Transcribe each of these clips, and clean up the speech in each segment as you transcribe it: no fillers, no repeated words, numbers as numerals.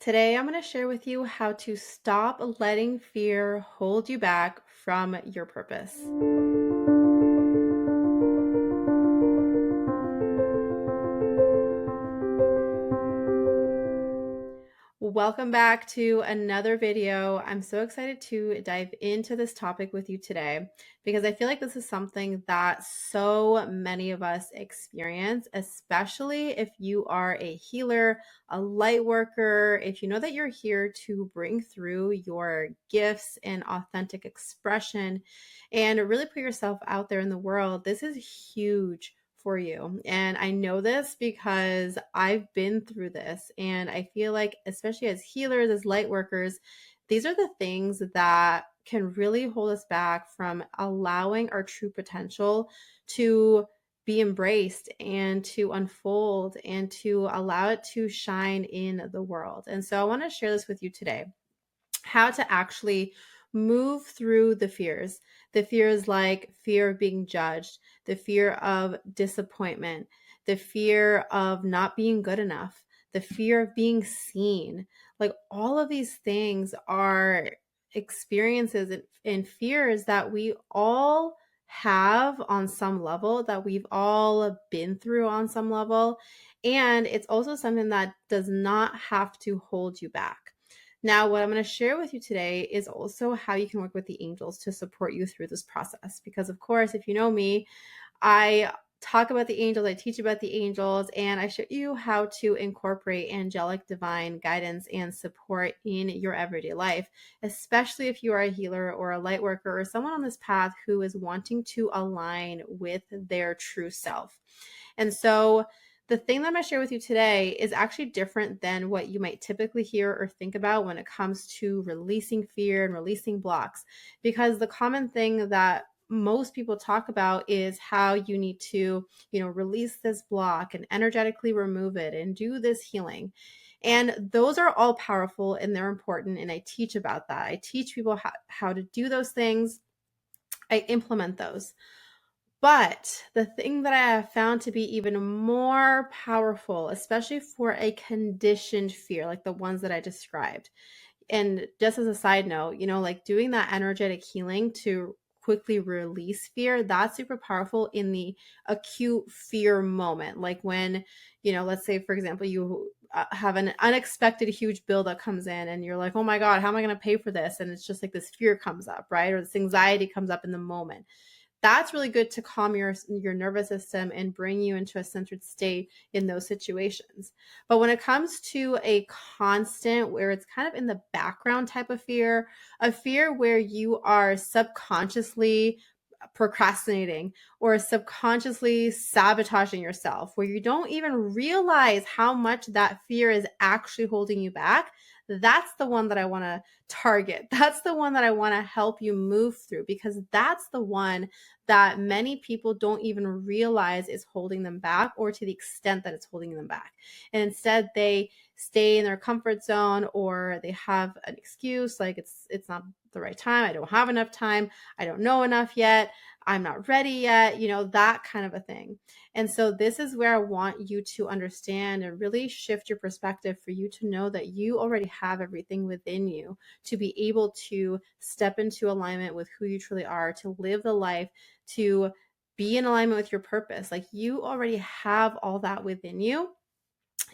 Today, I'm going to share with you how to stop letting fear hold you back from your purpose. Welcome back to another video. I'm so excited to dive into this topic with you today because I feel like this is something that so many of us experience, especially if you are a healer, a light worker, if you know that you're here to bring through your gifts and authentic expression and really put yourself out there in the world. This is huge for you. And I know this because I've been through this. And I feel like, especially as healers, as light workers, these are the things that can really hold us back from allowing our true potential to be embraced and to unfold and to allow it to shine in the world. And so I want to share this with you today, how to actually move through the fears. The fears like fear of being judged, the fear of disappointment, the fear of not being good enough, the fear of being seen. Like all of these things are experiences and fears that we all have on some level, that we've all been through on some level. And it's also something that does not have to hold you back. Now, what I'm going to share with you today is also how you can work with the angels to support you through this process. Because, of course, if you know me, I talk about the angels, I teach about the angels, and I show you how to incorporate angelic divine guidance and support in your everyday life, especially if you are a healer or a light worker or someone on this path who is wanting to align with their true self. And so, the thing that I'm going to share with you today is actually different than what you might typically hear or think about when it comes to releasing fear and releasing blocks. Because the common thing that most people talk about is how you need to, release this block and energetically remove it and do this healing. And those are all powerful and they're important. And I teach about that. I teach people how to do those things. I implement those. But the thing that I have found to be even more powerful, especially for a conditioned fear, like the ones that I described. And just as a side note, like doing that energetic healing to quickly release fear, that's super powerful in the acute fear moment. Like when, let's say, for example, you have an unexpected huge bill that comes in and you're like, oh my God, how am I going to pay for this? And it's just like this fear comes up, right? Or this anxiety comes up in the moment. That's really good to calm your nervous system and bring you into a centered state in those situations. But when it comes to a constant where it's kind of in the background type of fear, a fear where you are subconsciously procrastinating or subconsciously sabotaging yourself, where you don't even realize how much that fear is actually holding you back, that's the one that I want to target. That's the one that I want to help you move through, because that's the one that many people don't even realize is holding them back, or to the extent that it's holding them back. And instead they stay in their comfort zone, or they have an excuse like it's not the right time, I don't have enough time, I don't know enough yet, I'm not ready yet, that kind of a thing. And so this is where I want you to understand and really shift your perspective, for you to know that you already have everything within you to be able to step into alignment with who you truly are, to live the life, to be in alignment with your purpose. Like you already have all that within you.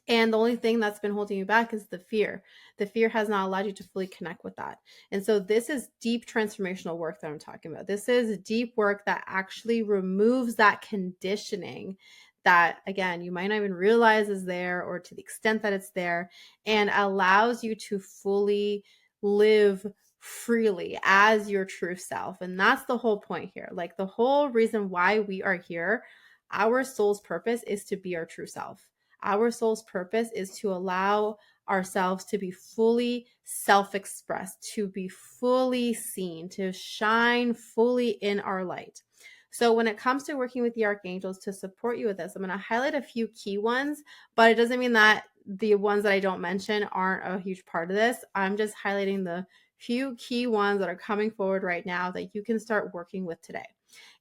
And the only thing that's been holding you back is the fear. The fear has not allowed you to fully connect with that. And so this is deep transformational work that I'm talking about. This is deep work that actually removes that conditioning that, again, you might not even realize is there, or to the extent that it's there, and allows you to fully live freely as your true self. And that's the whole point here. Like the whole reason why we are here, our soul's purpose is to be our true self. Our soul's purpose is to allow ourselves to be fully self-expressed, to be fully seen, to shine fully in our light. So when it comes to working with the archangels to support you with this, I'm going to highlight a few key ones, but it doesn't mean that the ones that I don't mention aren't a huge part of this. I'm just highlighting the few key ones that are coming forward right now that you can start working with today.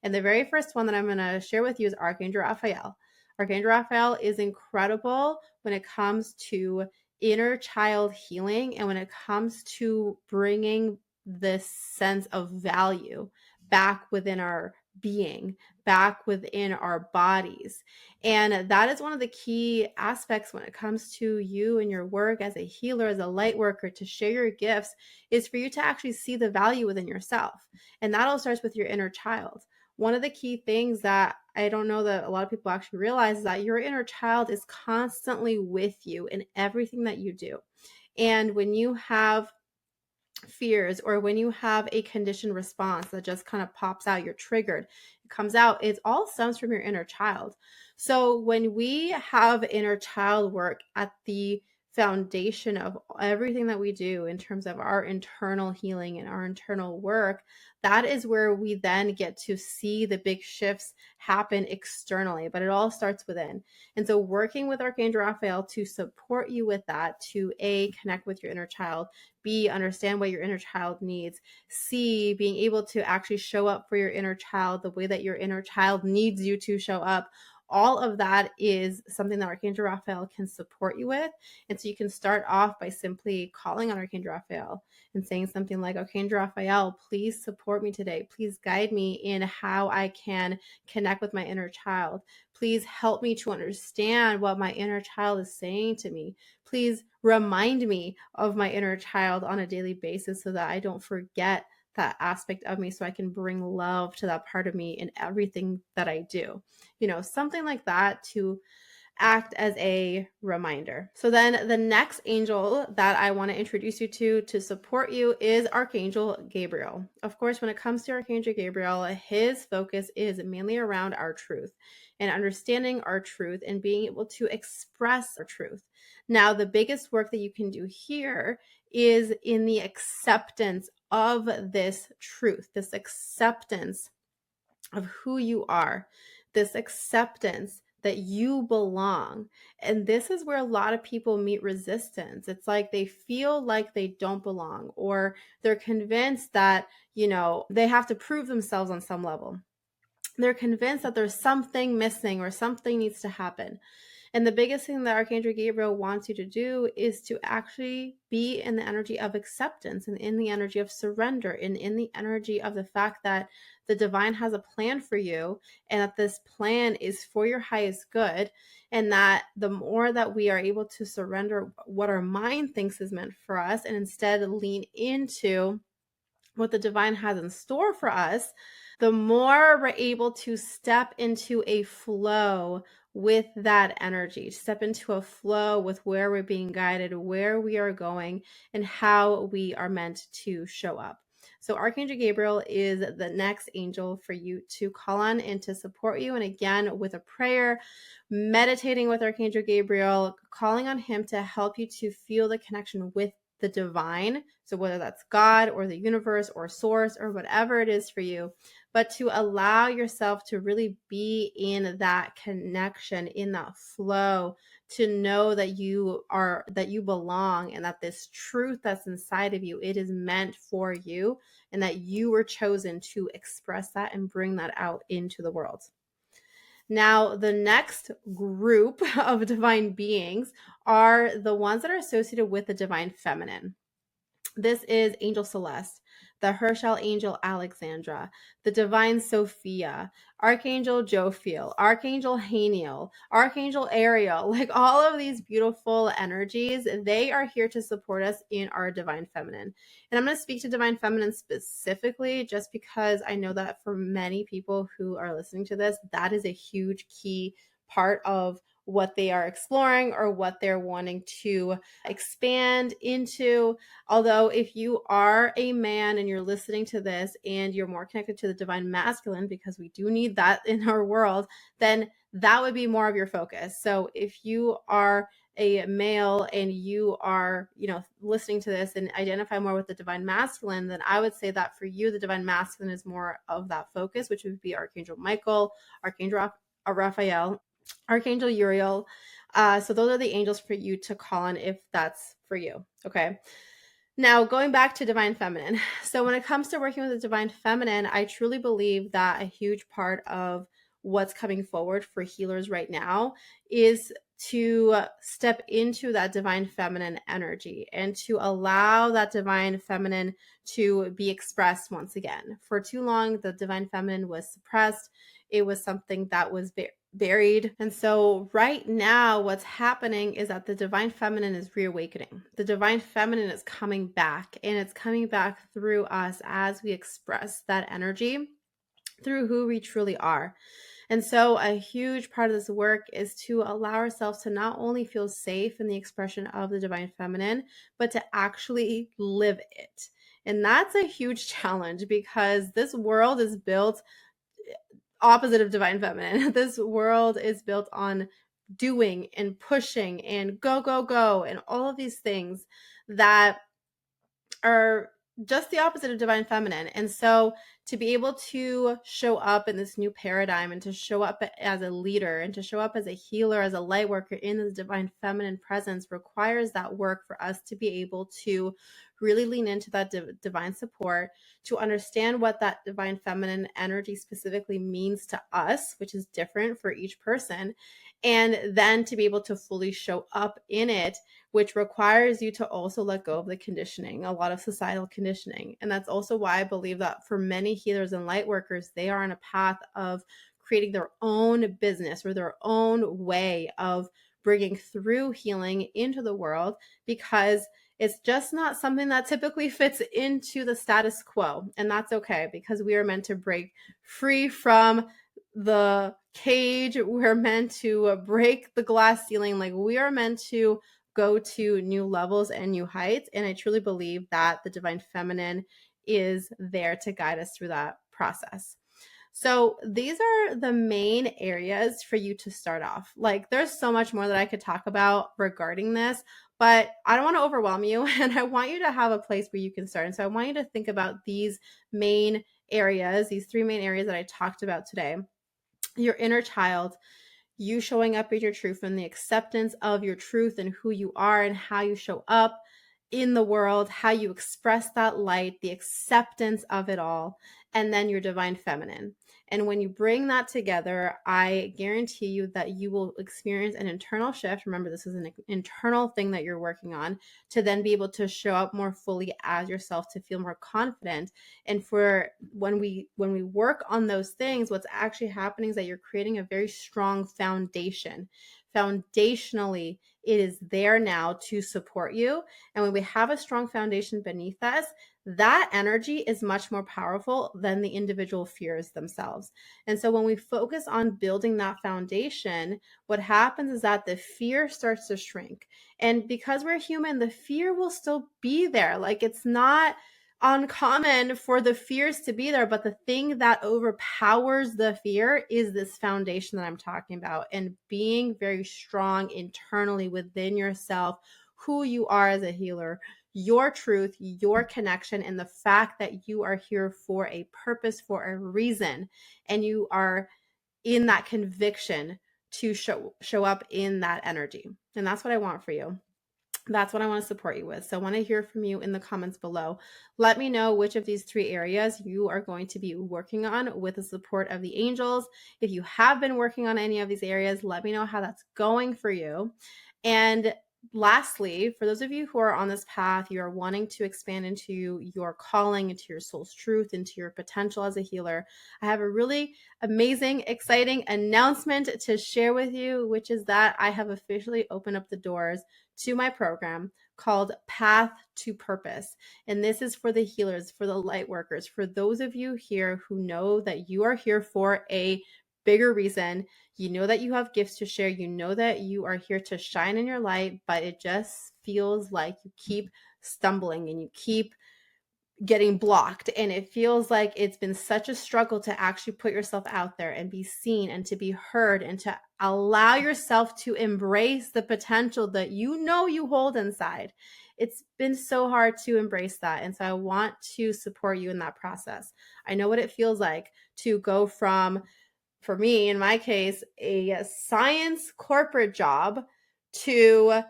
And the very first one that I'm going to share with you is Archangel Raphael. Archangel Raphael is incredible when it comes to inner child healing and when it comes to bringing this sense of value back within our being, back within our bodies. And that is one of the key aspects when it comes to you and your work as a healer, as a light worker, to share your gifts, is for you to actually see the value within yourself. And that all starts with your inner child. One of the key things that I don't know that a lot of people actually realize is that your inner child is constantly with you in everything that you do. And when you have fears or when you have a conditioned response that just kind of pops out, you're triggered, it comes out, it all stems from your inner child. So when we have inner child work at the foundation of everything that we do in terms of our internal healing and our internal work, that is where we then get to see the big shifts happen externally, but it all starts within. And so working with Archangel Raphael to support you with that, to A, connect with your inner child, B, understand what your inner child needs, C, being able to actually show up for your inner child the way that your inner child needs you to show up. All of that is something that Archangel Raphael can support you with. And so you can start off by simply calling on Archangel Raphael and saying something like, Archangel Raphael, please support me today. Please guide me in how I can connect with my inner child. Please help me to understand what my inner child is saying to me. Please remind me of my inner child on a daily basis so that I don't forget that aspect of me, so I can bring love to that part of me in everything that I do. Something like that to act as a reminder. So then the next angel that I want to introduce you to support you is Archangel Gabriel. Of course, when it comes to Archangel Gabriel, his focus is mainly around our truth and understanding our truth and being able to express our truth. Now, the biggest work that you can do here is in the acceptance of this truth, this acceptance of who you are, this acceptance that you belong. And this is where a lot of people meet resistance. It's like they feel like they don't belong, or they're convinced that, they have to prove themselves on some level. They're convinced that there's something missing or something needs to happen. And the biggest thing that Archangel Gabriel wants you to do is to actually be in the energy of acceptance and in the energy of surrender and in the energy of the fact that the divine has a plan for you and that this plan is for your highest good. And that the more that we are able to surrender what our mind thinks is meant for us and instead lean into what the divine has in store for us, the more we're able to step into a flow with that energy, step into a flow with where we're being guided, where we are going, and how we are meant to show up. So Archangel Gabriel is the next angel for you to call on and to support you. And again, with a prayer, meditating with Archangel Gabriel, calling on him to help you to feel the connection with the divine. So whether that's God or the universe or source or whatever it is for you, but to allow yourself to really be in that connection, in that flow, to know that you belong and that this truth that's inside of you, it is meant for you and that you were chosen to express that and bring that out into the world. Now, the next group of divine beings are the ones that are associated with the divine feminine. This is Angel Celeste, the Herschel Angel Alexandra, the Divine Sophia, Archangel Jophiel, Archangel Haniel, Archangel Ariel, like all of these beautiful energies, they are here to support us in our Divine Feminine. And I'm going to speak to Divine Feminine specifically just because I know that for many people who are listening to this, that is a huge key part of what they are exploring or what they're wanting to expand into. Although if you are a man and you're listening to this and you're more connected to the divine masculine, because we do need that in our world, then that would be more of your focus. So if you are a male and you are, listening to this and identify more with the divine masculine, then I would say that for you, the divine masculine is more of that focus, which would be Archangel Michael, Archangel Raphael, Archangel Uriel. So those are the angels for you to call on if that's for you. Okay. Now, going back to divine feminine. So when it comes to working with the divine feminine, I truly believe that a huge part of what's coming forward for healers right now is to step into that divine feminine energy and to allow that divine feminine to be expressed once again. For too long, the divine feminine was suppressed. It was something that was buried. And so right now what's happening is that the divine feminine is reawakening. The divine feminine is coming back, and it's coming back through us as we express that energy through who we truly are. And so a huge part of this work is to allow ourselves to not only feel safe in the expression of the divine feminine, but to actually live it. And that's a huge challenge, because this world is built opposite of divine feminine. This world is built on doing and pushing and go, go, go, and all of these things that are just the opposite of divine feminine. And so to be able to show up in this new paradigm, and to show up as a leader, and to show up as a healer, as a light worker in the divine feminine presence, requires that work for us to be able to really lean into that divine support, to understand what that divine feminine energy specifically means to us, which is different for each person, and then to be able to fully show up in it, which requires you to also let go of the conditioning, a lot of societal conditioning. And that's also why I believe that for many healers and light workers, they are on a path of creating their own business or their own way of bringing through healing into the world, because it's just not something that typically fits into the status quo. And that's okay, because we are meant to break free from the cage. We're meant to break the glass ceiling. Like, we are meant to go to new levels and new heights. And I truly believe that the divine feminine is there to guide us through that process. So these are the main areas for you to start off. Like, there's so much more that I could talk about regarding this, but I don't want to overwhelm you, and I want you to have a place where you can start. And so I want you to think about these main areas, these three main areas that I talked about today. Your inner child, you showing up as your truth, and the acceptance of your truth and who you are and how you show up in the world, how you express that light, the acceptance of it all, and then your divine feminine. And when you bring that together, I guarantee you that you will experience an internal shift. Remember, this is an internal thing that you're working on, to then be able to show up more fully as yourself, to feel more confident. And for when we work on those things, what's actually happening is that you're creating a very strong foundation. Foundationally, it is there now to support you. And when we have a strong foundation beneath us, that energy is much more powerful than the individual fears themselves. And so when we focus on building that foundation, what happens is that the fear starts to shrink. And because we're human, the fear will still be there. Like, it's not uncommon for the fears to be there, but the thing that overpowers the fear is this foundation that I'm talking about, and being very strong internally within yourself, who you are as a healer, your truth, your connection, and the fact that you are here for a purpose, for a reason, and you are in that conviction to show up in that energy. And that's what I want for you. That's what I want to support you with. So I want to hear from you in the comments below. Let me know which of these three areas you are going to be working on with the support of the angels. If you have been working on any of these areas, let me know how that's going for you. And lastly, for those of you who are on this path, you are wanting to expand into your calling, into your soul's truth, into your potential as a healer, I have a really amazing, exciting announcement to share with you, which is that I have officially opened up the doors to my program called Path to Purpose. And this is for the healers, for the light workers, for those of you here who know that you are here for a bigger reason. You know that you have gifts to share. You know that you are here to shine in your light, but it just feels like you keep stumbling and you keep getting blocked. And it feels like it's been such a struggle to actually put yourself out there and be seen and to be heard and to allow yourself to embrace the potential that you know you hold inside. It's been so hard to embrace that. And so I want to support you in that process. I know what it feels like to go from, for me, in my case, a science corporate job to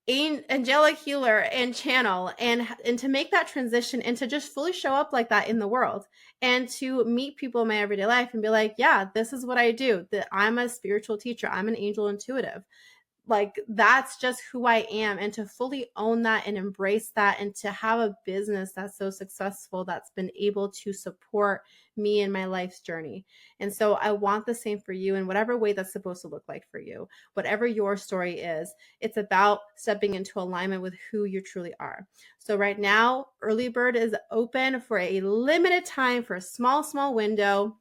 angelic healer and channel, and to make that transition and to just fully show up like that in the world, and to meet people in my everyday life and be like, yeah, this is what I do, that I'm a spiritual teacher, I'm an angel intuitive. like that's just who I am, and to fully own that and embrace that, and to have a business that's so successful that's been able to support me in my life's journey. And so I want the same for you in whatever way that's supposed to look like for you. Whatever your story is, it's about stepping into alignment with who you truly are. So right now, early bird is open for a limited time, for a small window.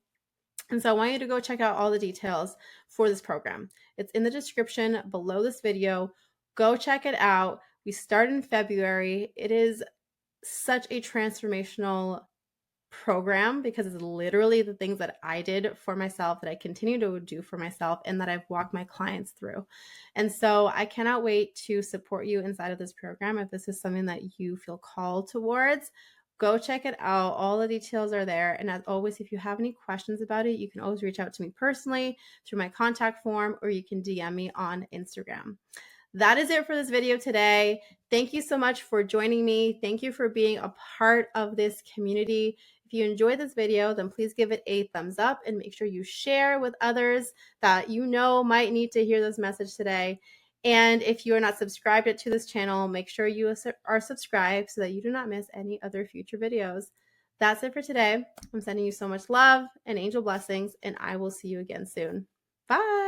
And so I want you to go check out all the details for this program. It's in the description below this video. Go check it out. We start in February. It is such a transformational program because it's literally the things that I did for myself, that I continue to do for myself, and that I've walked my clients through. And so I cannot wait to support you inside of this program. If this is something that you feel called towards, go check it out. All the details are there. And as always, if you have any questions about it, you can always reach out to me personally through my contact form, or you can DM me on Instagram. That is it for this video today. Thank you so much for joining me. Thank you for being a part of this community. If you enjoyed this video, then please give it a thumbs up and make sure you share with others that you know might need to hear this message today. And if you are not subscribed to this channel, make sure you are subscribed so that you do not miss any other future videos. That's it for today. I'm sending you so much love and angel blessings, and I will see you again soon. Bye.